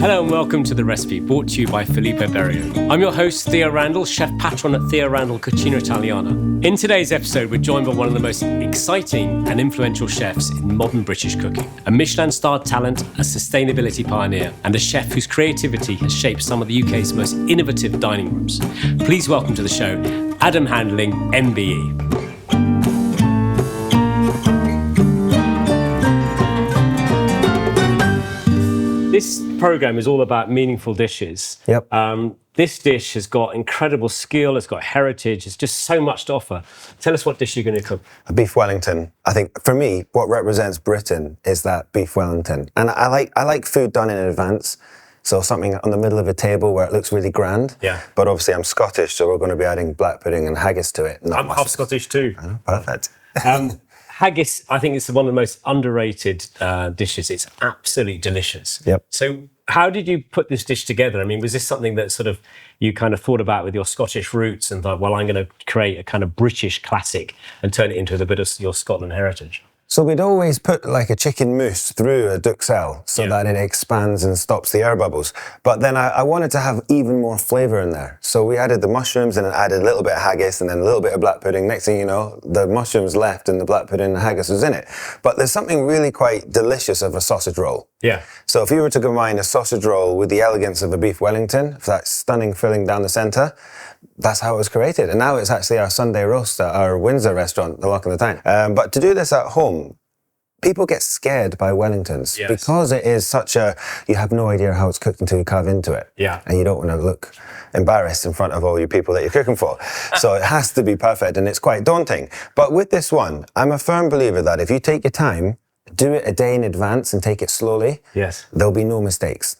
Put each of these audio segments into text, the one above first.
Hello and welcome to The Recipe, brought to you by Filippo Berio. I'm your host, Theo Randall, chef patron at Theo Randall Cucina Italiana. In today's episode, we're joined by one of the most exciting and influential chefs in modern British cooking. A Michelin-star talent, a sustainability pioneer, and a chef whose creativity has shaped some of the UK's most innovative dining rooms. Please welcome to the show, Adam Handling MBE. This program is all about meaningful dishes. Yep. This dish has got incredible skill, it's got heritage, it's just so much to offer. Tell us what dish you're going to cook. A Beef Wellington. I think for me, what represents Britain is that Beef Wellington. And I like food done in advance. So something on the middle of a table where it looks really grand. Yeah. But obviously I'm Scottish, so we're going to be adding black pudding and haggis to it. I'm half Scottish too. Oh, perfect. Haggis, I think it's one of the most underrated dishes. It's absolutely delicious. Yep. So how did you put this dish together? I mean, was this something that sort of you kind of thought about with your Scottish roots and thought, well, I'm going to create a kind of British classic and turn it into a bit of your Scotland heritage? So we'd always put like a chicken mousse through a duxelle so that it expands and stops the air bubbles. But then I wanted to have even more flavour in there. So we added the mushrooms and added a little bit of haggis and then a little bit of black pudding. Next thing you know, the mushrooms left and the black pudding and the haggis was in it. But there's something really quite delicious of a sausage roll. Yeah. So if you were to combine a sausage roll with the elegance of a Beef Wellington, that stunning filling down the centre, that's how it was created. And now it's actually our Sunday roast at our Windsor restaurant, the Lock in the Tank. But to do this at home, people get scared by Wellingtons because it is such a, you have no idea how it's cooked until you carve into it. Yeah. And you don't want to look embarrassed in front of all your people that you're cooking for. So it has to be perfect and it's quite daunting. But with this one, I'm a firm believer that if you take your time, do it a day in advance and take it slowly, there'll be no mistakes.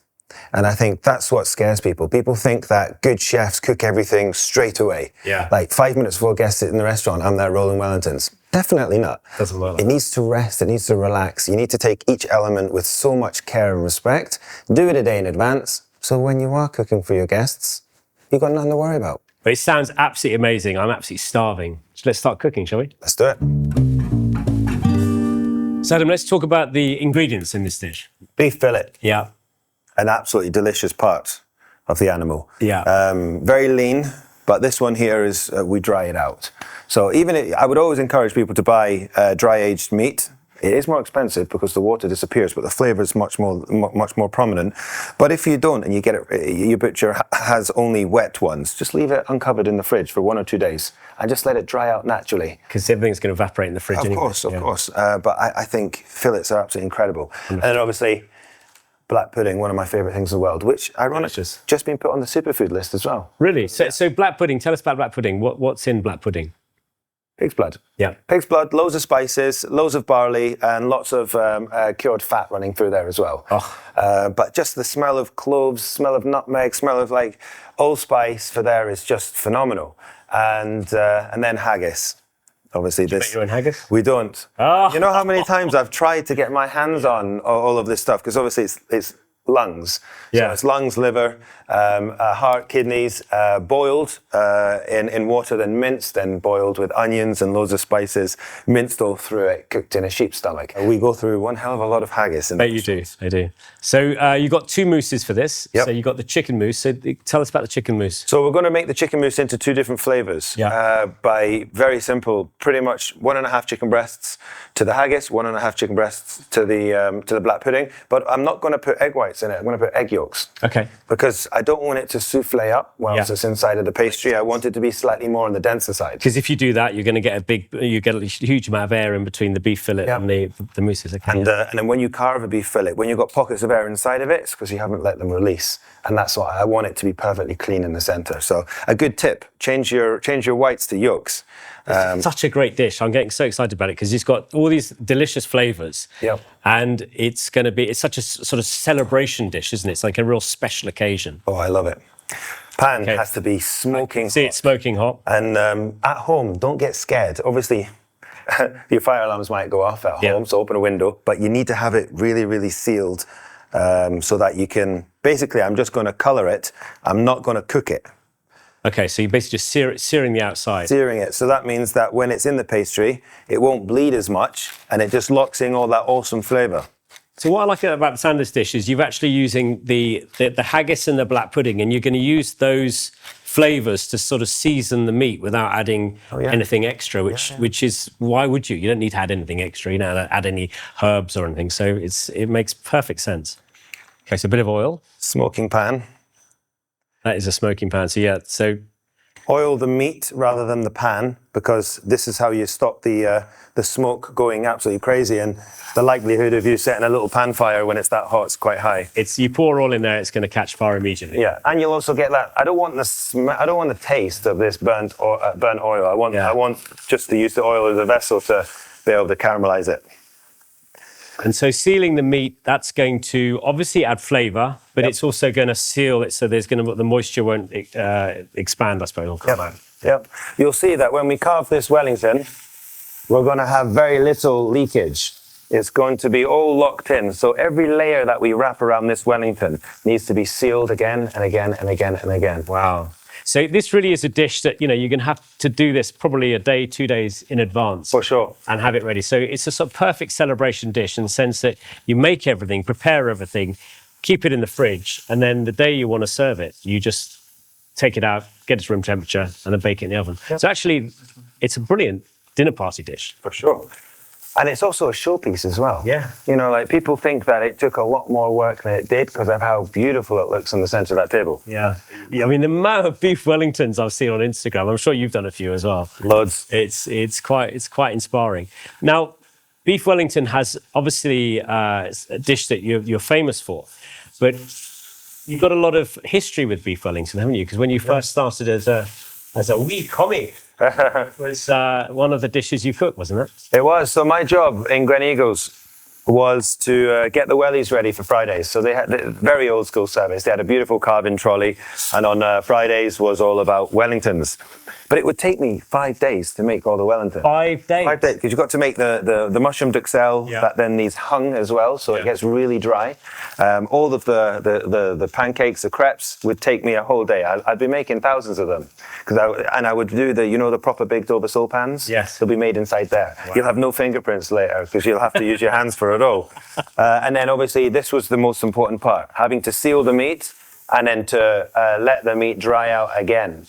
And I think that's what scares people. People think that good chefs cook everything straight away. Yeah. Like 5 minutes before guests sit in the restaurant, I'm there rolling Wellingtons. Definitely not. Doesn't work like It needs to rest, it needs to relax. You need to take each element with so much care and respect. Do it a day in advance, so when you are cooking for your guests, you've got nothing to worry about. But it sounds absolutely amazing. I'm absolutely starving. So let's start cooking, shall we? Let's do it. So Adam, let's talk about the ingredients in this dish. Beef fillet. Yeah. An absolutely delicious part of the animal. Yeah. Very lean, but this one here is, we dry it out. So I would always encourage people to buy dry aged meat. It is more expensive because the water disappears, but the flavour is much more prominent. But if you don't and you get it, your butcher has only wet ones, just leave it uncovered in the fridge for 1 or 2 days and just let it dry out naturally. Because everything's going to evaporate in the fridge anyway. Of course. But I think fillets are absolutely incredible. And then obviously, black pudding, one of my favourite things in the world, which ironically just been put on the superfood list as well. Really? So black pudding, tell us about black pudding. What's in black pudding? Pig's blood. Yeah. Pig's blood, loads of spices, loads of barley, and lots of cured fat running through there as well. Oh. But just the smell of cloves, smell of nutmeg, smell of like allspice for there is just phenomenal. And then haggis. Obviously, Do you make your own haggis? We don't. Oh. You know how many times I've tried to get my hands on all of this stuff? Because obviously it's lungs. Yeah. So it's lungs, liver, heart, kidneys, boiled in water, then minced, then boiled with onions and loads of spices, minced all through it, cooked in a sheep's stomach. We go through one hell of a lot of haggis. Bet you do, I do. So you've got 2 mousses for this. Yep. So you've got the chicken mousse. So tell us about the chicken mousse. So we're going to make the chicken mousse into 2 different flavours. Yeah. By very simple, pretty much 1.5 chicken breasts to the haggis, 1.5 chicken breasts to the black pudding. But I'm not going to put egg whites in it. I'm going to put egg yolks. Okay. Because I don't want it to souffle up whilst it's inside of the pastry. I want it to be slightly more on the denser side. Because if you do that, you're going to get a huge amount of air in between the beef fillet and the mousses. Okay. And then when you carve a beef fillet, when you've got pockets of air inside of it, it's because you haven't let them release. And that's why I want it to be perfectly clean in the centre. So a good tip, change your whites to yolks. It's such a great dish. I'm getting so excited about it because it's got all these delicious flavours. Yep. And it's such a sort of celebration dish, isn't it? It's like a real special occasion. Oh, I love it. Pan has to be smoking hot. See, it's smoking hot. And at home, don't get scared. Obviously, your fire alarms might go off at home, so open a window. But you need to have it really, really sealed so that you can... Basically, I'm just going to colour it. I'm not going to cook it. Okay, so you're basically just searing the outside. Searing it. So that means that when it's in the pastry, it won't bleed as much and it just locks in all that awesome flavour. So what I like about the sound of this dish is you're actually using the haggis and the black pudding, and you're going to use those flavours to sort of season the meat without adding anything extra, which is, why would you? You don't need to add anything extra, you don't add any herbs or anything. So it makes perfect sense. Okay, so a bit of oil. Smoking pan. That is a smoking pan. So yeah, so oil the meat rather than the pan, because this is how you stop the smoke going absolutely crazy, and the likelihood of you setting a little pan fire when it's that hot is quite high. You pour oil in there, it's going to catch fire immediately. Yeah, and you'll also get that. I don't want the taste of this burnt oil. I want just to use the oil as a vessel to be able to caramelize it. And so sealing the meat, that's going to obviously add flavour, but it's also going to seal it, so the moisture won't expand, I suppose. Yep. You'll see that when we carve this Wellington, we're going to have very little leakage. It's going to be all locked in. So every layer that we wrap around this Wellington needs to be sealed again and again and again and again. Wow. So this really is a dish that, you're going to have to do this probably a day, 2 days in advance. For sure. And have it ready. So it's a sort of perfect celebration dish in the sense that you make everything, prepare everything, keep it in the fridge, and then the day you want to serve it, you just take it out, get it to room temperature, and then bake it in the oven. Yep. So actually, it's a brilliant dinner party dish. For sure. And it's also a showpiece as well. Yeah. People think that it took a lot more work than it did because of how beautiful it looks in the centre of that table. Yeah. I mean, the amount of beef Wellingtons I've seen on Instagram, I'm sure you've done a few as well. Loads. It's quite inspiring. Now, beef Wellington has obviously a dish that you're famous for, but you've got a lot of history with beef Wellington, haven't you? Because when you first started as a wee comic, it was one of the dishes you cooked, wasn't it? It was. So my job in Gleneagles was to get the wellies ready for Fridays. So they had the very old school service. They had a beautiful carving trolley, and on Fridays was all about Wellingtons. But it would take me 5 days to make all the Wellington. 5 days? 5 days, because you've got to make the mushroom duxelle that then needs hung as well, so it gets really dry. All of the pancakes, the crepes would take me a whole day. I'd be making thousands of them. I would do the proper big d'Aubercille pans? Yes. They'll be made inside there. Wow. You'll have no fingerprints later, because you'll have to use your hands for it all. And then obviously this was the most important part, having to seal the meat and then to let the meat dry out again.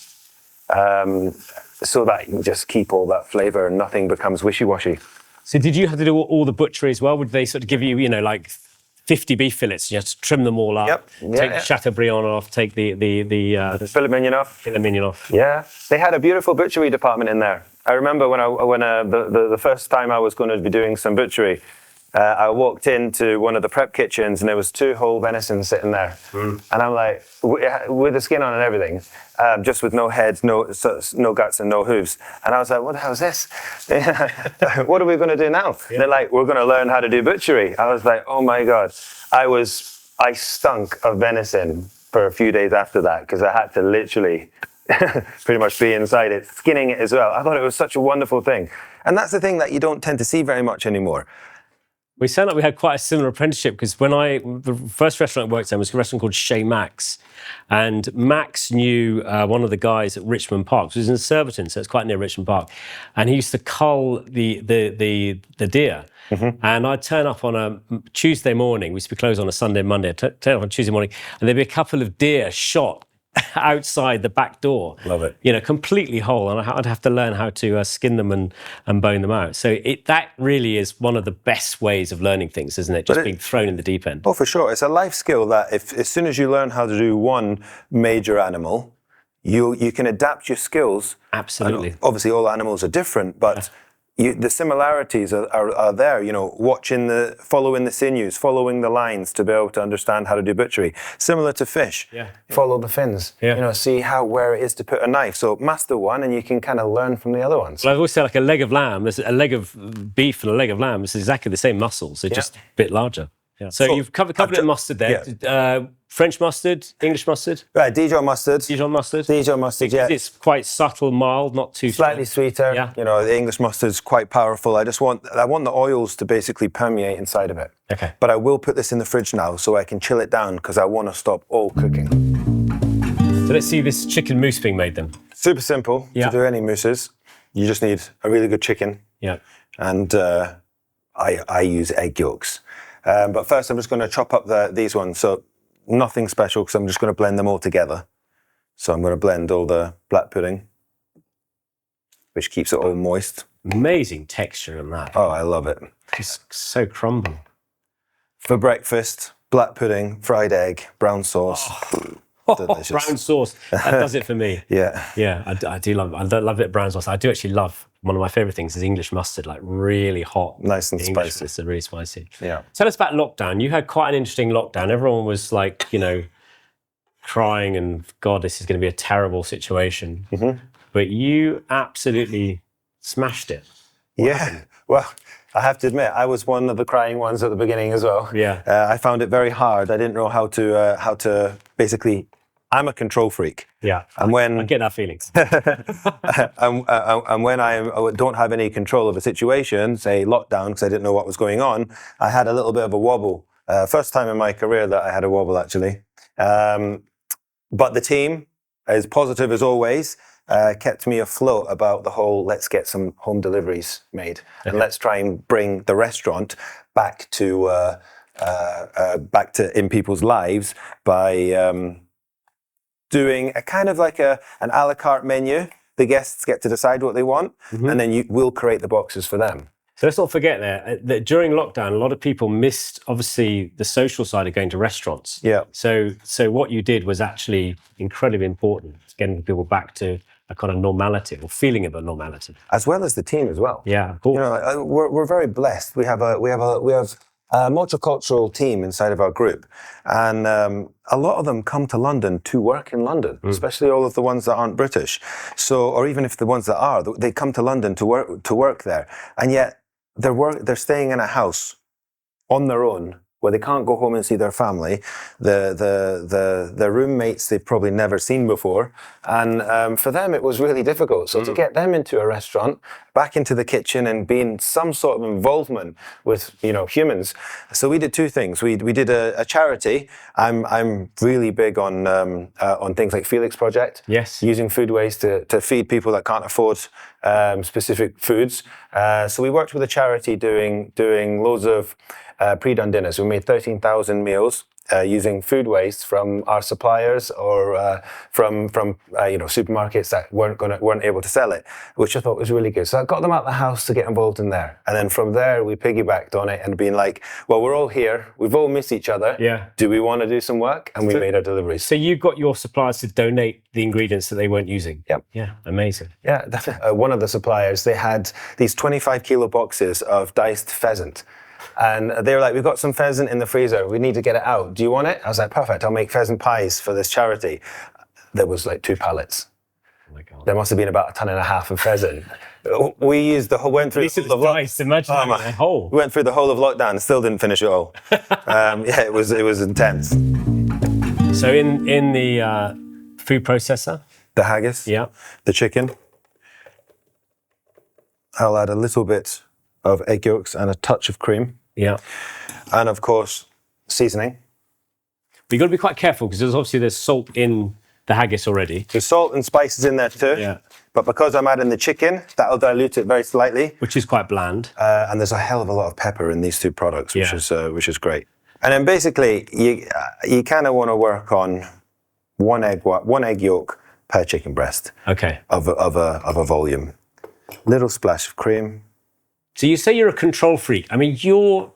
So that you can just keep all that flavour and nothing becomes wishy-washy. So did you have to do all the butchery as well? Would they sort of give you, like 50 beef fillets? You have to trim them all up, take the Chateaubriand off, take the filet mignon off. Filet mignon off. Yeah, they had a beautiful butchery department in there. I remember when the first time I was going to be doing some butchery, I walked into one of the prep kitchens and there was 2 whole venison sitting there. And I'm like, with the skin on and everything, just with no heads, no guts and no hooves. And I was like, what the hell is this? What are we going to do now? Yeah. They're like, we're going to learn how to do butchery. I was like, oh my God. I stunk of venison for a few days after that because I had to literally pretty much be inside it, skinning it as well. I thought it was such a wonderful thing. And that's the thing that you don't tend to see very much anymore. We sound like we had quite a similar apprenticeship because the first restaurant I worked in was a restaurant called Chez Max. And Max knew one of the guys at Richmond Park. So he was in Surbiton, so it's quite near Richmond Park. And he used to cull the deer. Mm-hmm. And I'd turn up on a Tuesday morning. We used to be closed on a Sunday and Monday. I'd turn up on Tuesday morning, and there'd be a couple of deer shot outside the back door. Love it. Completely whole, and I'd have to learn how to skin them and bone them out. So that really is one of the best ways of learning things, isn't it? Just being thrown in the deep end. Oh, for sure. It's a life skill that as soon as you learn how to do one major animal, you can adapt your skills. Absolutely. Obviously, all animals are different, but the similarities are there, following the sinews, following the lines to be able to understand how to do butchery. Similar to fish. Yeah. Follow the fins. Yeah. See where it is to put a knife. So master one and you can kind of learn from the other ones. Well, I've always said like a leg of lamb, there's a leg of beef and a leg of lamb. It's exactly the same muscles. They're just a bit larger. Yeah. So you've covered it in mustard there. Yeah. French mustard, English mustard? Right, Dijon mustard. Dijon mustard? Dijon mustard, yeah. It's quite subtle, mild, not too slightly sweeter. Yeah. The English mustard's quite powerful. I want the oils to basically permeate inside of it. Okay. But I will put this in the fridge now so I can chill it down because I want to stop all cooking. So let's see this chicken mousse being made then. Super simple to do any mousses. You just need a really good chicken. Yeah. And I use egg yolks. But first, I'm just going to chop up these ones. So nothing special, because I'm just going to blend them all together. So I'm going to blend all the black pudding, which keeps it all moist. Amazing texture in that. Oh, I love it. It's so crumbly. For breakfast, black pudding, fried egg, brown sauce. Delicious. Brown sauce. That does it for me. Yeah. Yeah, I do love it. I don't love it brown sauce. I do actually love, one of my favorite things is English mustard, like really hot. Nice and English spicy. mustard, really spicy. Yeah. Tell us about lockdown. You had quite an interesting lockdown. Everyone was like, crying and God, this is going to be a terrible situation. Mm-hmm. But you absolutely smashed it. What happened? Well, I have to admit, I was one of the crying ones at the beginning as well. Yeah. I found it very hard. I didn't know how to basically. I'm a control freak. Yeah. And when I get that feeling. and when I don't have any control of a situation, say lockdown, because I didn't know what was going on, I had a little bit of a wobble. First time in my career that I had a wobble, actually. But the team, as positive as always, kept me afloat about the whole, let's get some home deliveries made. Okay. And let's try and bring the restaurant back to in people's lives by doing a kind of like an a la carte menu. The guests get to decide what they want, mm-hmm. and then we'll create the boxes for them. So let's not forget that during lockdown, a lot of people missed, obviously, the social side of going to restaurants. Yeah. So what you did was actually incredibly important, getting people back to a kind of normality or feeling of a normality. As well as the team as well. Yeah, of course. We're very blessed. We have a multicultural team inside of our group, and a lot of them come to London to work in London, especially all of the ones that aren't British. So, or even if the ones that are, they come to London to work there, and yet they're staying in a house on their own where they can't go home and see their family. The roommates they've probably never seen before, and for them it was really difficult. So to get them into a restaurant, back into the kitchen, and be in some sort of involvement with humans. So we did two things. We did a charity. I'm really big on things like Felix Project. Yes. Using food waste to feed people that can't afford specific foods. So we worked with a charity doing loads of pre-done dinners. We made 13,000 meals using food waste from our suppliers or from supermarkets that weren't able to sell it, which I thought was really good. So I got them out of the house to get involved in there, and then from there we piggybacked on it and being like, well, we're all here, we've all missed each other. Yeah. Do we want to do some work? And we made our deliveries. So you got your suppliers to donate the ingredients that they weren't using. Yep. Yeah. Amazing. Yeah. One of the suppliers, they had these 25 kilo boxes of diced pheasant. And they were like, we've got some pheasant in the freezer. We need to get it out. Do you want it? I was like, perfect. I'll make pheasant pies for this charity. There was like 2 pallets. Oh my God. There must have been about 1.5 tons of phaset. We used the whole, went through the whole of nice. Imagine a whole. We went through the whole of lockdown and still didn't finish it all. It was intense. So in the food processor? The haggis. Yeah. The chicken. I'll add a little bit of egg yolks and a touch of cream. Yeah. And of course, seasoning. But you've got to be quite careful because there's salt in the haggis already. There's salt and spices in there too. Yeah. But because I'm adding the chicken, that'll dilute it very slightly. Which is quite bland. And there's a hell of a lot of pepper in these 2 products, which is great. And then basically, you kind of want to work on one egg yolk per chicken breast. Okay. Of a volume. Little splash of cream. So you say you're a control freak. I mean, you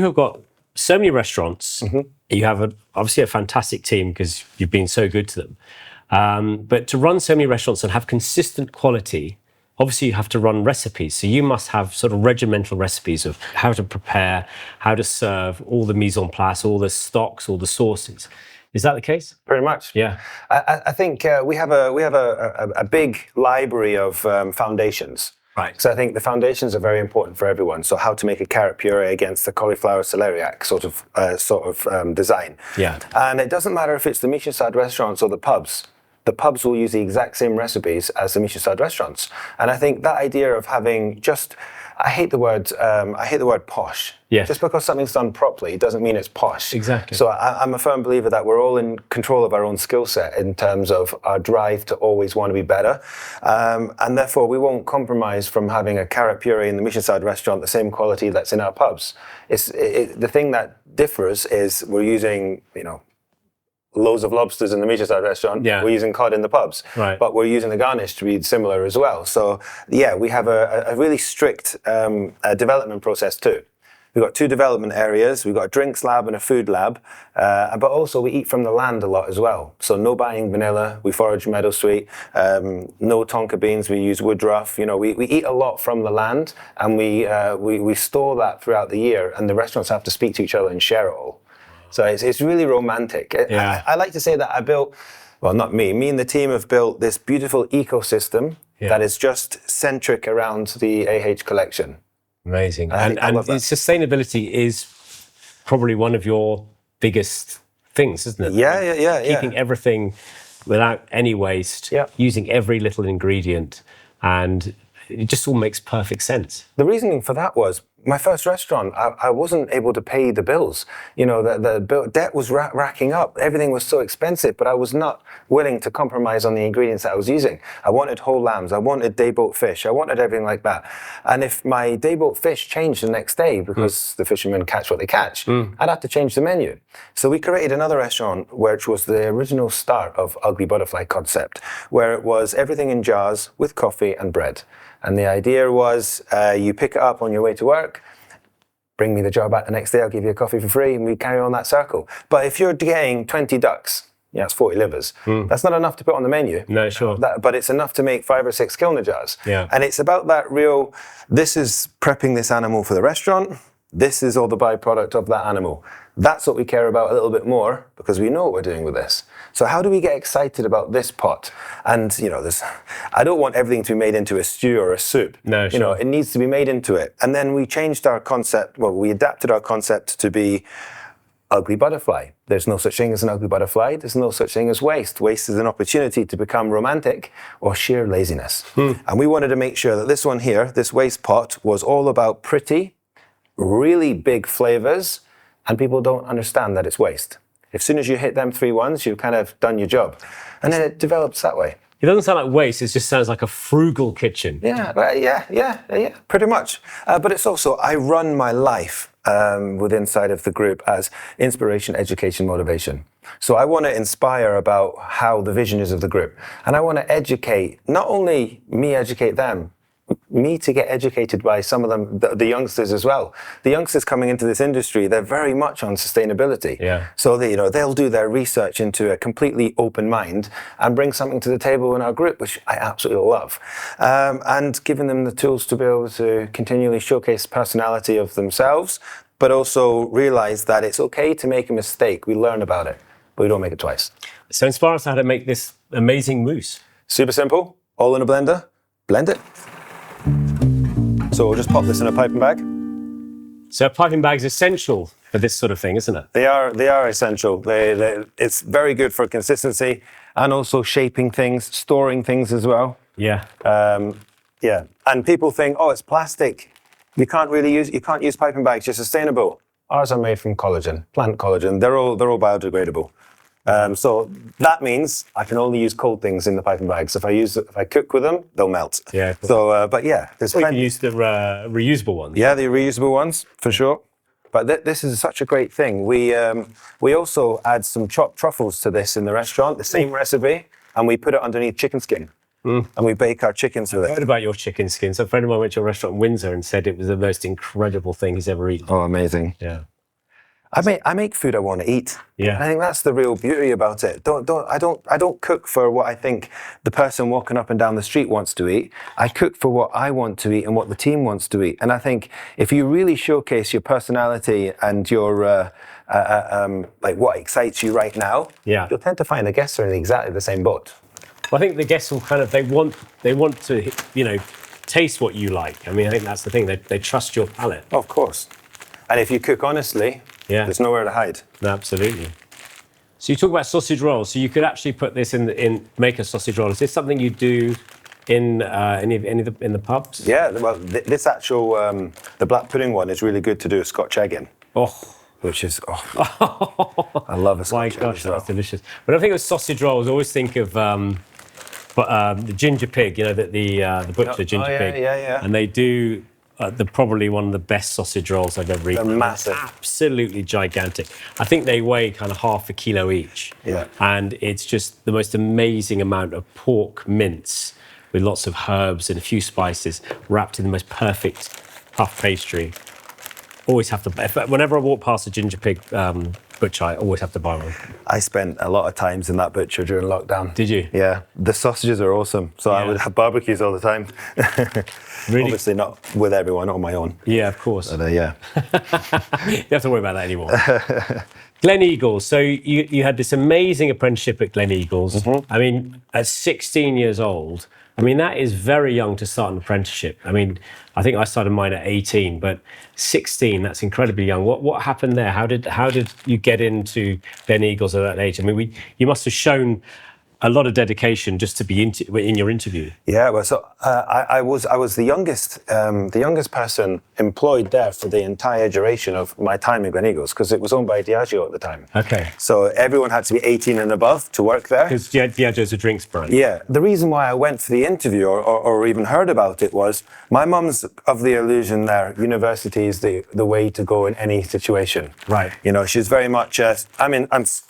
have got so many restaurants. Mm-hmm. You have obviously a fantastic team because you've been so good to them. But to run so many restaurants and have consistent quality, obviously you have to run recipes. So you must have sort of regimental recipes of how to prepare, how to serve, all the mise en place, all the stocks, all the sauces. Is that the case? Pretty much. Yeah. I think we have a big library of foundations. Right. So I think the foundations are very important for everyone. So how to make a carrot puree against the cauliflower celeriac sort of design. Yeah. And it doesn't matter if it's the Michelin-star restaurants or the pubs. The pubs will use the exact same recipes as the Michelin-star restaurants. And I think that idea of having just I hate the word posh. Yes. Just because something's done properly doesn't mean it's posh. Exactly. So I'm a firm believer that we're all in control of our own skill set in terms of our drive to always want to be better. And therefore, we won't compromise from having a carrot puree in the Michelin-star restaurant the same quality that's in our pubs. The thing that differs is we're using, loads of lobsters in the Michelin-star restaurant. Yeah. We're using cod in the pubs. Right. But we're using the garnish to be similar as well. So, yeah, we have a really strict development process too. We've got 2 development areas. We've got a drinks lab and a food lab. But also we eat from the land a lot as well. So no buying vanilla. We forage meadowsweet. No tonka beans. We use woodruff. We eat a lot from the land, and we store that throughout the year. And the restaurants have to speak to each other and share it all. So it's really romantic. Yeah. I like to say that I built, well, not me and the team have built this beautiful ecosystem that is just centric around the AH collection. Amazing. I love that. Sustainability is probably one of your biggest things, isn't it? Yeah. Keeping everything without any waste, using every little ingredient, and it just all makes perfect sense. The reasoning for that was my first restaurant, I wasn't able to pay the bills. The debt was racking up. Everything was so expensive, but I was not willing to compromise on the ingredients that I was using. I wanted whole lambs. I wanted day-boat fish. I wanted everything like that. And if my day-boat fish changed the next day because the fishermen catch what they catch, I'd have to change the menu. So we created another restaurant, which was the original start of Ugly Butterfly concept, where it was everything in jars with coffee and bread. And the idea was you pick it up on your way to work, bring me the jar back the next day, I'll give you a coffee for free, and we carry on that circle. But if you're getting 20 ducks, it's 40 livers. That's not enough to put on the menu. No, sure. But it's enough to make 5 or 6 kilner jars. Yeah. And it's about that real, this is prepping this animal for the restaurant, this is all the byproduct of that animal. That's what we care about a little bit more, because we know what we're doing with this. So how do we get excited about this pot? And, I don't want everything to be made into a stew or a soup. No, sure. It needs to be made into it. And then we changed our concept, we adapted our concept to be ugly butterfly. There's no such thing as an ugly butterfly. There's no such thing as waste. Waste is an opportunity to become romantic or sheer laziness. And we wanted to make sure that this one here, this waste pot, was all about pretty, really big flavors, and people don't understand that it's waste. As soon as you hit them 3 ones, you've kind of done your job. And then it develops that way. It doesn't sound like waste, it just sounds like a frugal kitchen. Yeah, pretty much. But it's also, I run my life inside of the group as inspiration, education, motivation. So I want to inspire about how the vision is of the group. And I want to educate, not only me educate them, me to get educated by some of them, the youngsters as well. The youngsters coming into this industry, they're very much on sustainability. Yeah. So they'll do their research into a completely open mind and bring something to the table in our group, which I absolutely love. And giving them the tools to be able to continually showcase personality of themselves, but also realize that it's okay to make a mistake. We learn about it, but we don't make it twice. So inspire us how to make this amazing mousse. Super simple, all in a blender, blend it. So we'll just pop this in a piping bag. So a piping bag is essential for this sort of thing, isn't it? They are essential. It's very good for consistency and also shaping things, storing things as well. Yeah. And people think, it's plastic. You can't use piping bags. You're sustainable. Ours are made from collagen, plant collagen. They're all biodegradable. So that means I can only use cold things in the piping bags. If I cook with them, they'll melt. Yeah. Cool. So, there's you can use the reusable ones. Yeah, the reusable ones for sure. But this is such a great thing. We also add some chopped truffles to this in the restaurant, the same recipe, and we put it underneath chicken skin. And we bake our chickens with it. I heard about your chicken skin. So a friend of mine went to a restaurant in Windsor and said it was the most incredible thing he's ever eaten. Oh, amazing. Yeah. I make food I want to eat. Yeah. I think that's the real beauty about it. I don't cook for what I think the person walking up and down the street wants to eat. I cook for what I want to eat and what the team wants to eat. And I think if you really showcase your personality and your like what excites you right now, you'll tend to find the guests are in exactly the same boat. Well, I think the guests will they want to taste what you like. I mean, I think that's the thing. They trust your palate. Of course. And if you cook honestly, there's nowhere to hide. Absolutely. So you talk about sausage rolls. So you could actually put this make a sausage roll. Is this something you do in in the pubs? Yeah, well, this actual the black pudding one is really good to do a Scotch egg in. Oh, which is I love a Scotch egg. My gosh, that's delicious. When I think of sausage rolls, I always think of the ginger pig. You know, the butcher ginger pig. Yeah. And they do. They're probably one of the best sausage rolls I've ever eaten. They're massive. Absolutely gigantic. I think they weigh kind of half a kilo each. Yeah. And it's just the most amazing amount of pork mince with lots of herbs and a few spices wrapped in the most perfect puff pastry. Always have to, whenever I walk past a ginger pig butcher, I always have to buy one. I spent a lot of times in that butcher during lockdown. Did you? Yeah. The sausages are awesome. So I would have barbecues all the time. Really? Obviously not with everyone, on my own. Yeah, of course. But, yeah. You don't have to worry about that anymore. Gleneagles. So you had this amazing apprenticeship at Gleneagles. Mm-hmm. I mean, at 16 years old, I mean, that is very young to start an apprenticeship. I mean, I think I started mine at 18, but 16, that's incredibly young. What happened there? How did you get into Gleneagles at that age? I mean, you must have shown a lot of dedication just to be in your interview. Yeah, well, so I was the youngest person employed there for the entire duration of my time in Gleneagles, because it was owned by Diageo at the time. Okay. So everyone had to be 18 and above to work there. Because Diageo's a drinks brand. Yeah. The reason why I went for the interview or even heard about it was my mum's of the illusion there, university is the way to go in any situation. Right. You know, she's very much,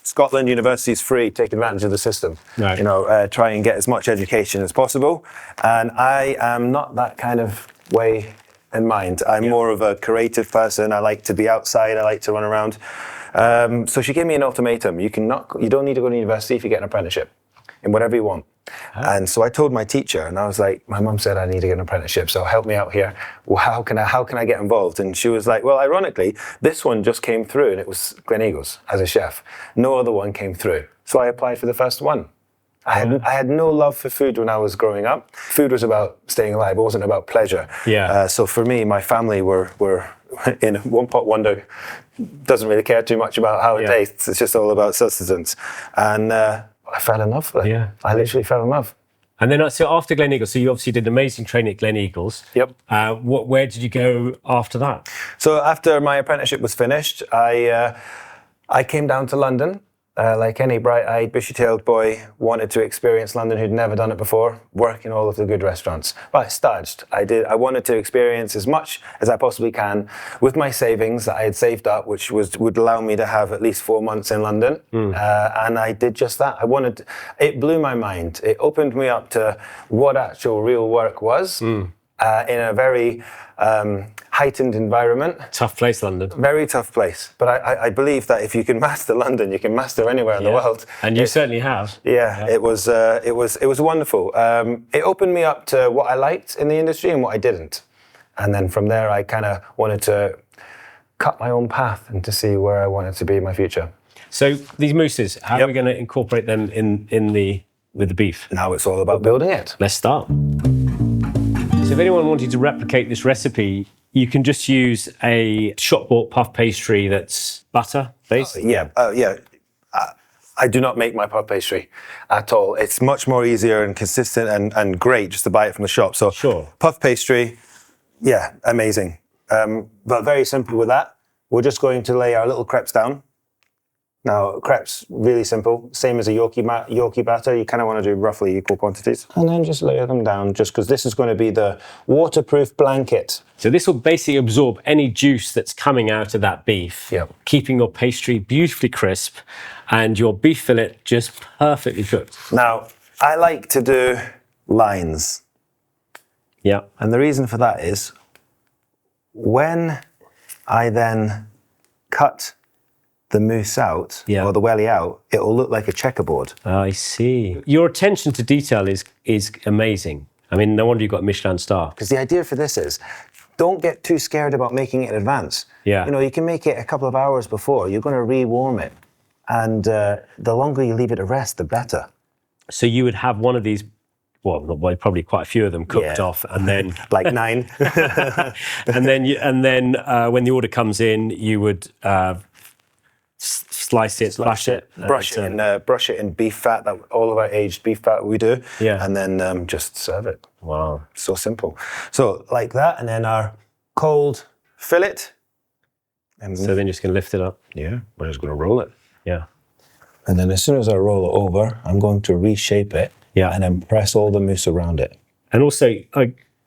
Scotland University is free, take advantage of the system. Right. You know, try and get as much education as possible. And I am not that kind of way in mind. I'm more of a creative person. I like to be outside. I like to run around. So she gave me an ultimatum. You don't need to go to university if you get an apprenticeship in whatever you want. Oh. And so I told my teacher, and I was like, my mum said I need to get an apprenticeship, so help me out here. Well, how can I get involved? And she was like, well, ironically, this one just came through, and it was Gleneagles as a chef. No other one came through. So I applied for the first one. I had no love for food when I was growing up. Food was about staying alive. It wasn't about pleasure. Yeah. So for me, my family were in one pot wonder. Doesn't really care too much about how it tastes. It's just all about sustenance. And I fell in love with it. Yeah. I literally fell in love. And then, so after Gleneagles, so you obviously did amazing training at Gleneagles. Yep. Where did you go after that? So after my apprenticeship was finished, I came down to London. Like any bright-eyed, bushy-tailed boy, wanted to experience London who'd never done it before, work in all of the good restaurants. But I started. I wanted to experience as much as I possibly can with my savings that I had saved up, which would allow me to have at least 4 months in London. And I did just that. It blew my mind. It opened me up to what actual real work was in a very heightened environment. Tough place, London. Very tough place. But I believe that if you can master London, you can master anywhere in the world. And you certainly have. Yeah. It was wonderful. It opened me up to what I liked in the industry and what I didn't. And then from there, I kind of wanted to cut my own path and to see where I wanted to be in my future. So these mousses, how are we going to incorporate them with the beef? Now it's all about building it. Let's start. So if anyone wanted to replicate this recipe, you can just use a shop-bought puff pastry that's butter-based. I do not make my puff pastry at all. It's much more easier and consistent and great just to buy it from the shop. So sure. Puff pastry, yeah, amazing. But very simple with that. We're just going to lay our little crepes down. Now, crepes, really simple. Same as a Yorkie batter. You kind of want to do roughly equal quantities. And then just layer them down, just because this is going to be the waterproof blanket. So this will basically absorb any juice that's coming out of that beef, keeping your pastry beautifully crisp and your beef fillet just perfectly cooked. Now, I like to do lines. Yeah. And the reason for that is when I then cut the mousse out, or the welly out, it will look like a checkerboard. I see. Your attention to detail is amazing. I mean, no wonder you got a Michelin-star. Because the idea for this is, don't get too scared about making it in advance. Yeah. You know, you can make it a couple of hours before. You're going to re-warm it. And the longer you leave it to rest, the better. So you would have one of these, probably quite a few of them cooked off, and then like 9. and then when the order comes in, you would slice it, brush it. Brush it in beef fat, all of our aged beef fat we do. Yeah. And then just serve it. Wow. So simple. So like that, and then our cold fillet. And So then you're just going to lift it up. yeah, we're just going to roll it. Yeah. And then as soon as I roll it over, I'm going to reshape it. Yeah. And then press all the mousse around it. And also,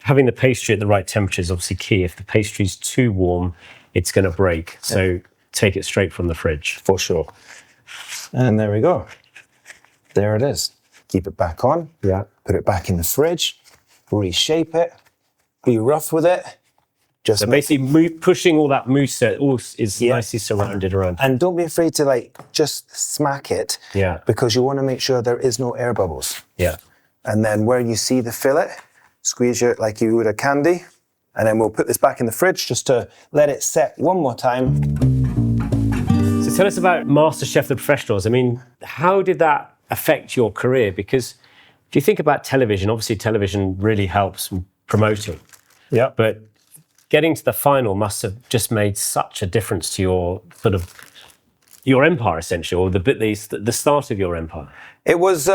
having the pastry at the right temperature is obviously key. If the pastry's too warm, it's going to break. So take it straight from the fridge. For sure. And there we go. There it is. Keep it back on. Yeah. Put it back in the fridge. Reshape it. Be rough with it. Just So basically pushing all that mousse is nicely surrounded around. And don't be afraid to just smack it. Yeah. Because you want to make sure there is no air bubbles. Yeah. And then where you see the fillet, squeeze it like you would a candy. And then we'll put this back in the fridge just to let it set one more time. So tell us about MasterChef The Professionals. I mean, how did that affect your career? Because if you think about television, obviously television really helps promoting. Yeah. But getting to the final must have just made such a difference to your your empire, essentially, or the start of your empire. It was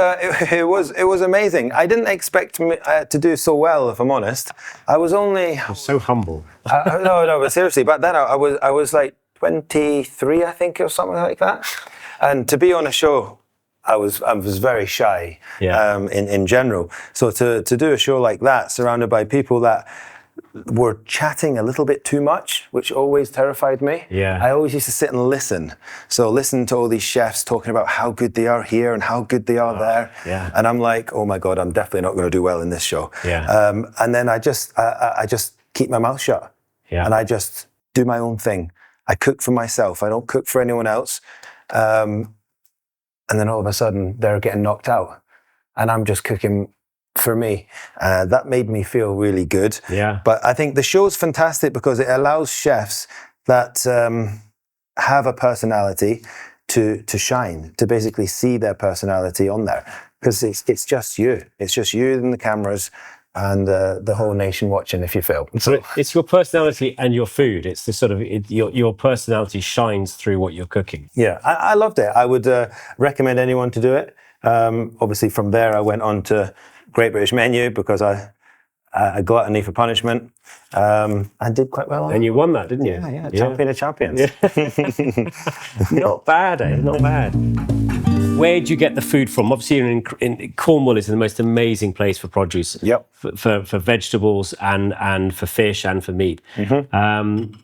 amazing. I didn't expect to do so well, if I'm honest. I was only You're so humble. no, but seriously. Back then, I was like 23, I think, or something like that. And to be on a show, I was very shy. Yeah. In general. So to do a show like that, surrounded by people that were chatting a little bit too much, which always terrified me. Yeah. I always used to sit and listen. So listen to all these chefs talking about how good they are here and how good they are there. Yeah. And I'm like, oh my God, I'm definitely not going to do well in this show. Yeah. And then I just keep my mouth shut. Yeah. And I just do my own thing. I cook for myself. I don't cook for anyone else. And then all of a sudden they're getting knocked out and I'm just cooking for me. That made me feel really good. Yeah. But I think the show's fantastic because it allows chefs that have a personality to shine, to basically see their personality on there. Because it's just you. It's just you and the cameras and the whole nation watching if you fail. So it's your personality and your food. It's the sort of, your personality shines through what you're cooking. Yeah, I loved it. I would recommend anyone to do it. Obviously from there I went on to Great British Menu because I gluttony for punishment and did quite well. And you won that, didn't you? Yeah. Champion of champions. Yeah. Not bad, eh? Not bad. Where do you get the food from? Obviously, in Cornwall is the most amazing place for produce. Yep. For vegetables and for fish and for meat. Mm-hmm.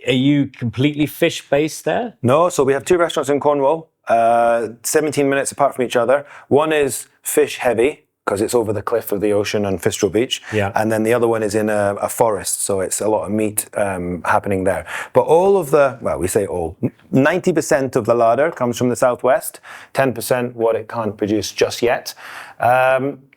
Are you completely fish-based there? No, so we have two restaurants in Cornwall, 17 minutes apart from each other. One is fish heavy, because it's over the cliff of the ocean on Fistral Beach. Yeah. And then the other one is in a forest, so it's a lot of meat happening there. But all of we say all, 90% of the larder comes from the southwest, 10% what it can't produce just yet.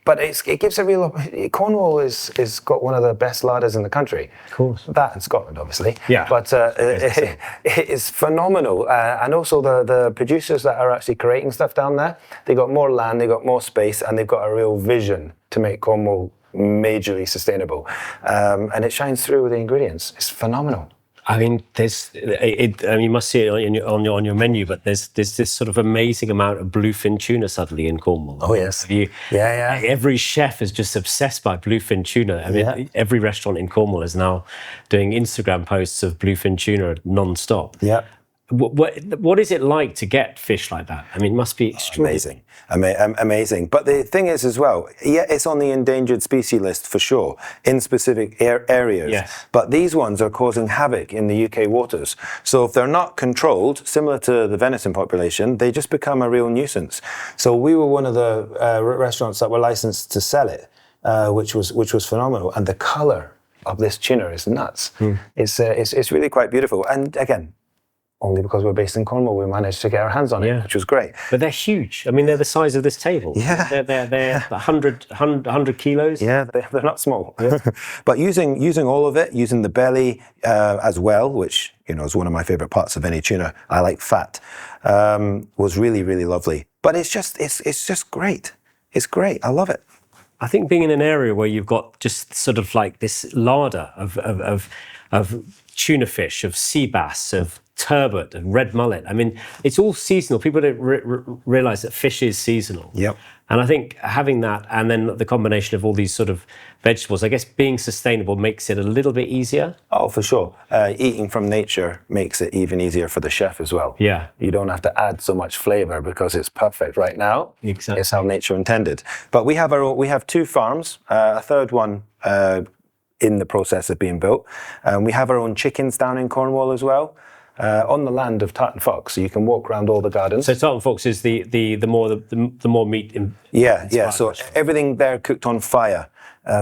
But it gives a real, Cornwall is got one of the best larders in the country. Of course. That and Scotland, obviously. Yeah. But it is phenomenal. And also the producers that are actually creating stuff down there, they got more land, they got more space, and they've got a real vision to make Cornwall majorly sustainable. And it shines through with the ingredients. It's phenomenal. I mean, you must see it on your menu, but there's this sort of amazing amount of bluefin tuna suddenly in Cornwall. Oh yes, yeah. Every chef is just obsessed by bluefin tuna. I mean, every restaurant in Cornwall is now doing Instagram posts of bluefin tuna non-stop. Yeah. What is it like to get fish like that? I mean, it must be amazing. Amazing. But the thing is as well, it's on the endangered species list for sure, in specific areas. Yes. But these ones are causing havoc in the UK waters. So if they're not controlled, similar to the venison population, they just become a real nuisance. So we were one of the restaurants that were licensed to sell it, which was phenomenal. And the colour of this tuna is nuts. It's really quite beautiful. And again, only because we're based in Cornwall, we managed to get our hands on it, which was great. But they're huge. I mean, they're the size of this table. Yeah. They're 100 kilos. Yeah, they're not small. Yeah. But using all of it, using the belly as well, which is one of my favourite parts of any tuna. I like fat. Was really, really lovely. But it's just great. It's great. I love it. I think being in an area where you've got just sort of like this larder of tuna fish, of sea bass, of turbot and red mullet. I mean, it's all seasonal. People don't realize that fish is seasonal. Yep. And I think having that and then the combination of all these sort of vegetables, I guess being sustainable makes it a little bit easier. Oh, for sure. Eating from nature makes it even easier for the chef as well. Yeah. You don't have to add so much flavor because it's perfect right now. Exactly. It's how nature intended. But we have 2 farms, a third one in the process of being built. We have our own chickens down in Cornwall as well. On the land of Tartan Fox, so you can walk around all the gardens. So Tartan Fox is the more meat. Yeah. So everything there cooked on fire,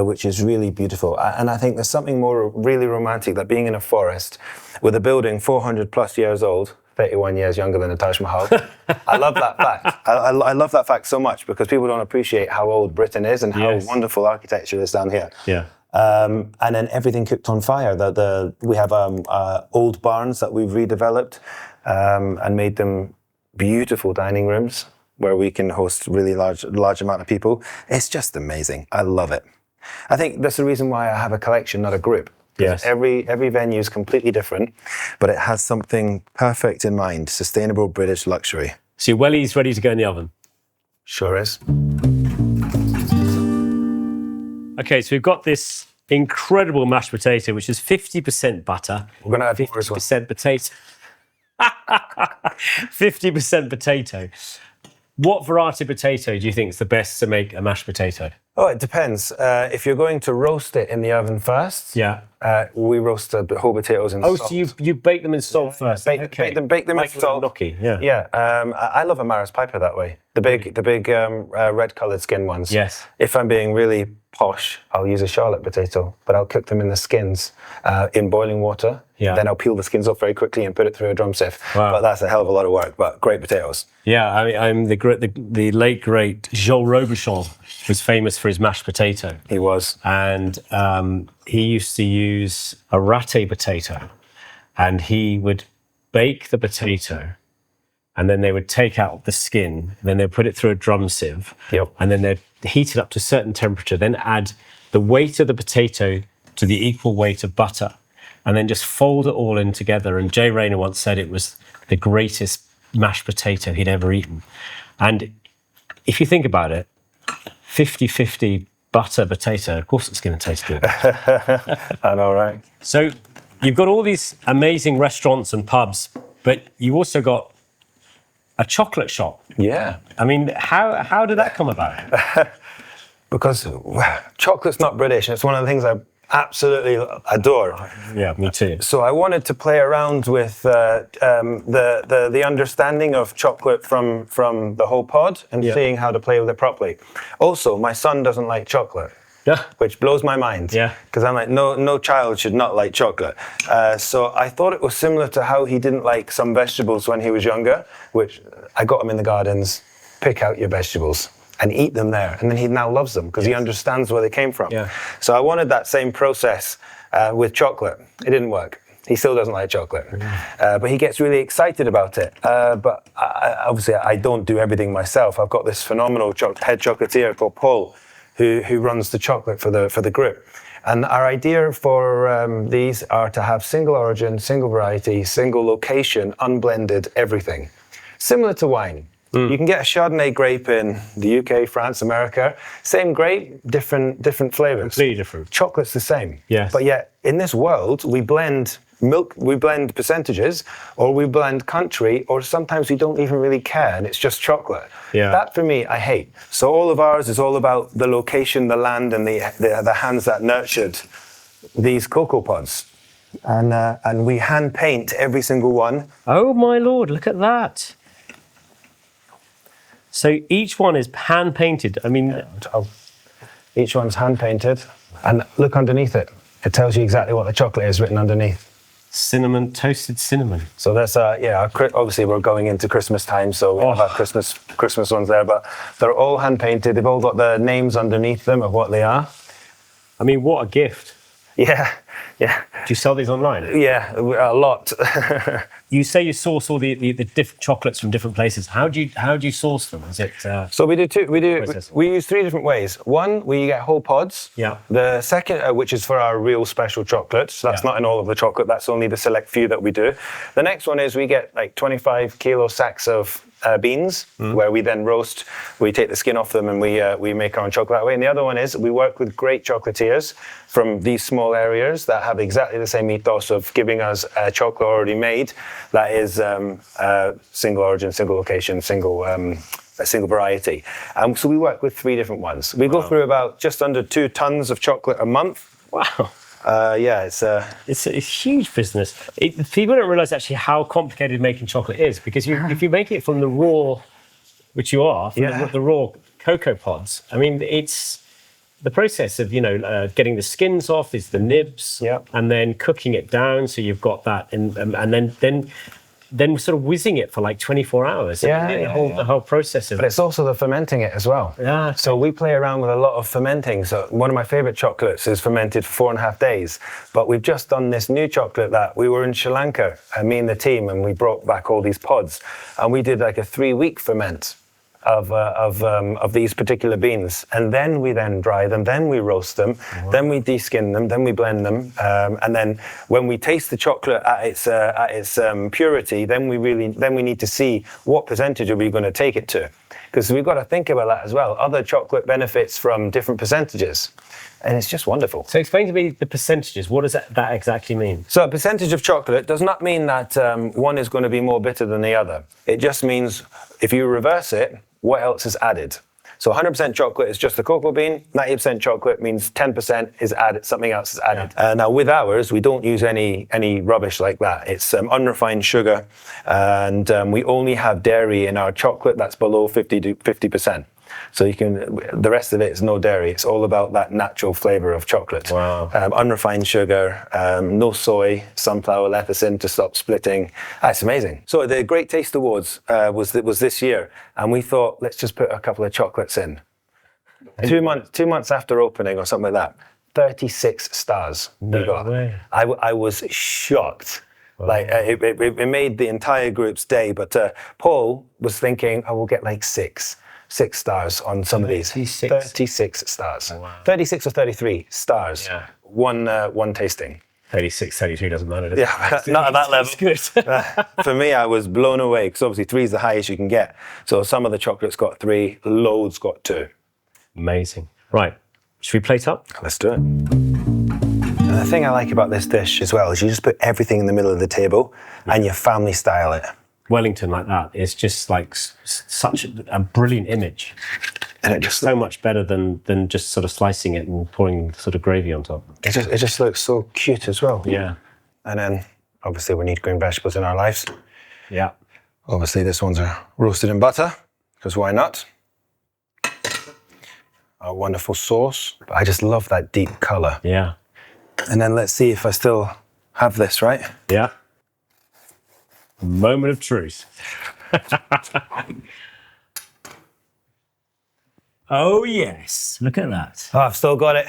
which is really beautiful. And I think there's something more really romantic that being in a forest with a building 400 plus years old, 31 years younger than the Taj Mahal. I love that fact. I love that fact so much because people don't appreciate how old Britain is and how wonderful architecture is down here. Yeah. And then everything cooked on fire. We have old barns that we've redeveloped and made them beautiful dining rooms where we can host really large amount of people. It's just amazing. I love it. I think that's the reason why I have a collection, not a group. Yes. Every venue is completely different, but it has something perfect in mind. Sustainable British luxury. So your welly's ready to go in the oven. Sure is. Okay, so we've got this incredible mashed potato, which is 50% butter. We're going to add 50% potato. 50% potato. What variety of potato do you think is the best to make a mashed potato? Oh, it depends. If you're going to roast it in the oven first, we roast the whole potatoes in salt. So you bake them in salt first? Bake them in salt. Gnocchi, I love a Maris Piper that way. The big red-coloured skin ones. Yes. If I'm being really posh, I'll use a Charlotte potato, but I'll cook them in the skins in boiling water. Yeah. Then I'll peel the skins off very quickly and put it through a drum sieve. Wow. But that's a hell of a lot of work, but great potatoes. Yeah, I mean, I'm the late, great Joel Robuchon was famous for his mashed potato. He was. And he used to use a ratte potato, and he would bake the potato, and then they would take out the skin, and then they'd put it through a drum sieve, and then they'd heat it up to a certain temperature, then add the weight of the potato to the equal weight of butter, and then just fold it all in together. And Jay Rayner once said it was the greatest mashed potato he'd ever eaten. And if you think about it, 50-50 butter potato, of course it's going to taste good. I know, right? So you've got all these amazing restaurants and pubs, but you also got a chocolate shop. Yeah. I mean, how did that come about? Because chocolate's not British, and it's one of the things I absolutely adore. Yeah, me too. So I wanted to play around with the understanding of chocolate from the whole pod and seeing how to play with it properly. Also, my son doesn't like chocolate. Yeah. Which blows my mind. Yeah. Because I'm like, no child should not like chocolate. So I thought it was similar to how he didn't like some vegetables when he was younger, which I got him in the gardens, pick out your vegetables and eat them there. And then he now loves them because he understands where they came from. Yeah. So I wanted that same process with chocolate. It didn't work. He still doesn't like chocolate. But he gets really excited about it. But obviously I don't do everything myself. I've got this phenomenal head chocolatier called Paul, who runs the chocolate for the group. And our idea for these are to have single origin, single variety, single location, unblended everything. Similar to wine. You can get a Chardonnay grape in the UK, France, America. Same grape, different flavors. Completely different. Chocolate's the same. Yes. But yet, in this world, we blend milk, we blend percentages, or we blend country, or sometimes we don't even really care, and it's just chocolate. Yeah. That, for me, I hate. So all of ours is all about the location, the land, and the hands that nurtured these cocoa pods. And we hand paint every single one. Oh, my Lord, look at that. So each one is hand-painted. I mean... Each one's hand-painted. And look underneath it. It tells you exactly what the chocolate is written underneath. Cinnamon, toasted cinnamon. So that's, obviously we're going into Christmas time, so we have our Christmas ones there, but they're all hand-painted. They've all got the names underneath them of what they are. I mean, what a gift. Yeah, yeah. Do you sell these online? Yeah, a lot. You say you source all the different chocolates from different places. How do you source them? Is it So we do two. We use three different ways. One, we get whole pods. Yeah. The second, which is for our real special chocolates. So that's not in all of the chocolate. That's only the select few that we do. The next one is we get like 25 kilo sacks of beans, where we then roast. We take the skin off them and we make our own chocolate that way. And the other one is we work with great chocolatiers from these small areas that have exactly the same ethos of giving us a chocolate already made that is single origin, single location, a single variety. So we work with three different ones. We go through about just under 2 tons of chocolate a month. Wow. It's a huge business. People don't realize actually how complicated making chocolate is, because if you make it from the raw, which you are, from the raw cocoa pods, I mean, it's the process of, getting the skins off is the nibs, and then cooking it down. So you've got that, and then sort of whizzing it for like 24 hours. The whole process of it. But it's also the fermenting it as well. Yeah. So we play around with a lot of fermenting. So one of my favorite chocolates is fermented for 4.5 days. But we've just done this new chocolate that we were in Sri Lanka, me and the team, and we brought back all these pods. And we did like a 3-week ferment of these particular beans, and then we dry them, then we roast them, then we deskin them, then we blend them, and then when we taste the chocolate at its purity, then we need to see what percentage are we going to take it to, because we've got to think about that as well. Other chocolate benefits from different percentages, and it's just wonderful. So explain to me the percentages. What does that exactly mean? So a percentage of chocolate does not mean that one is going to be more bitter than the other. It just means if you reverse it, what else is added? So 100% chocolate is just the cocoa bean. 90% chocolate means 10% is added, something else is added. Now with ours, we don't use any rubbish like that. It's unrefined sugar, and we only have dairy in our chocolate that's below 50%. So the rest of it is no dairy. It's all about that natural flavor of chocolate. Wow. Unrefined sugar, no soy, sunflower lecithin to stop splitting. It's amazing. So the Great Taste Awards was this year, and we thought, let's just put a couple of chocolates in. 2 months after opening or something like that, 36 stars we got. Way. I was shocked. Wow. Like it made the entire group's day, but Paul was thinking, I will get like 6 stars on some of these. 36 stars. Oh, wow. 36 or 33 stars. Yeah. One tasting. 36, 33 doesn't matter. Not at that level. It's good. For me, I was blown away, because obviously 3 is the highest you can get. So some of the chocolates got 3, loads got 2. Amazing. Right, should we plate up? Let's do it. And the thing I like about this dish as well is you just put everything in the middle of the table and you family style it. Wellington like that is just like such a brilliant image, and it just so much better than just sort of slicing it and pouring sort of gravy on top. It just looks so cute as well. Yeah. And then obviously we need green vegetables in our lives. Yeah. Obviously this one's roasted in butter, because why not? A wonderful sauce. But I just love that deep colour. Yeah. And then let's see if I still have this, right? Yeah. Moment of truth. Oh, yes. Look at that. Oh, I've still got it.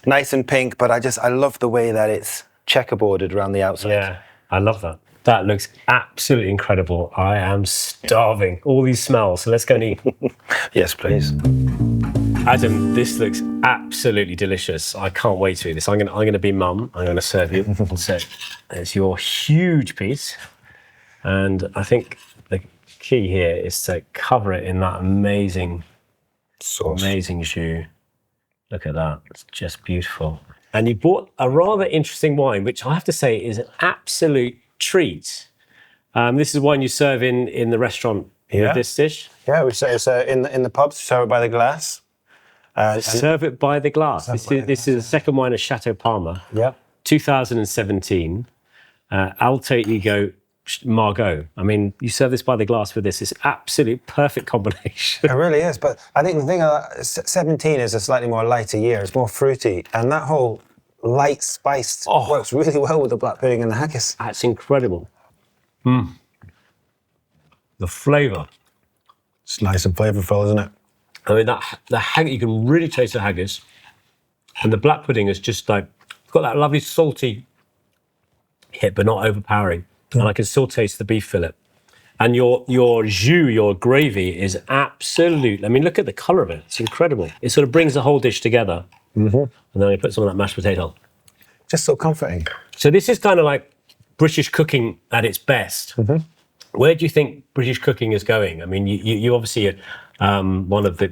Nice and pink, but I love the way that it's checkerboarded around the outside. Yeah, I love that. That looks absolutely incredible. I am starving. All these smells. So let's go and eat. Yes, please. Adam, this looks absolutely delicious. I can't wait to eat this. I'm gonna be mum. I'm gonna serve you. So there's your huge piece, and I think the key here is to cover it in that amazing sauce, amazing jus. Look at that. It's just beautiful. And you bought a rather interesting wine, which I have to say is an absolute treat. This is wine you serve in the restaurant with this dish. Yeah, we serve it in the pubs. Serve it by the glass. Serve it by the glass. This is the second wine of Chateau Palmer. Yeah. 2017. Alter Ego Margot. I mean, you serve this by the glass with this. It's absolute perfect combination. It really is. But I think the thing, 17 is a slightly more lighter year. It's more fruity. And that whole light spice works really well with the black pudding and the haggis. That's incredible. Mm. The flavour. It's nice and flavourful, isn't it? I mean, the haggis, you can really taste the haggis. And the black pudding is just like, it's got that lovely salty hit, but not overpowering. And I can still taste the beef fillet. And your jus, your gravy is absolute. I mean, look at the colour of it. It's incredible. It sort of brings the whole dish together. And then you put some of that mashed potato. Just so comforting. So this is kind of like British cooking at its best. Where do you think British cooking is going? I mean, you obviously are one of the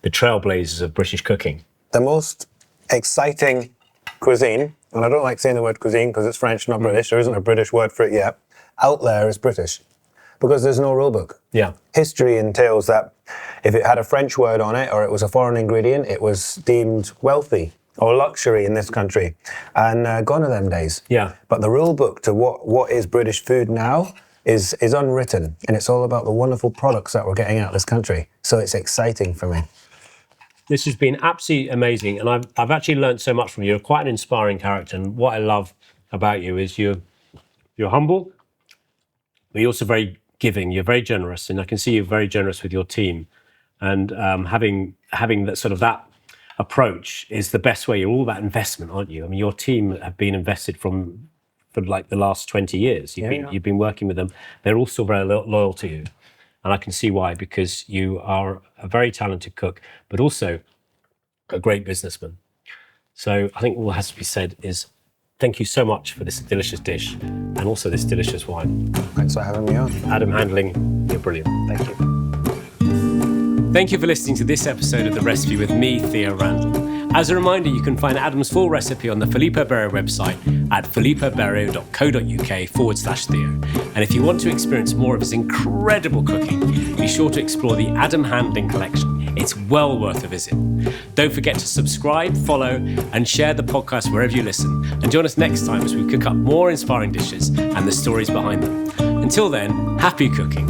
trailblazers of British cooking. The most exciting cuisine, and I don't like saying the word cuisine because it's French, not British. There isn't a British word for it yet. Out there is British, because there's no rule book. Yeah. History entails that if it had a French word on it or it was a foreign ingredient, it was deemed wealthy or luxury in this country, and gone are them days. Yeah. But the rule book to what is British food now is unwritten, and it's all about the wonderful products that we're getting out of this country. So it's exciting for me. This has been absolutely amazing, and I've actually learned so much from you. You're quite an inspiring character, and what I love about you is you're humble, but you're also very giving. You're very generous, and I can see you're very generous with your team. And having that sort of that approach is the best way. You're all about investment, aren't you? I mean, your team have been invested for like the last 20 years. You've been working with them. They're also very loyal to you. And I can see why, because you are a very talented cook, but also a great businessman. So I think all that has to be said is thank you so much for this delicious dish and also this delicious wine. Thanks for having me on. Adam Handling, you're brilliant. Thank you. Thank you for listening to this episode of The Recipe with me, Theo Randall. As a reminder, you can find Adam's full recipe on the Filippo Berrio website at filippoberrio.co.uk/Theo. And if you want to experience more of his incredible cooking, be sure to explore the Adam Handling collection. It's well worth a visit. Don't forget to subscribe, follow, and share the podcast wherever you listen. And join us next time as we cook up more inspiring dishes and the stories behind them. Until then, happy cooking.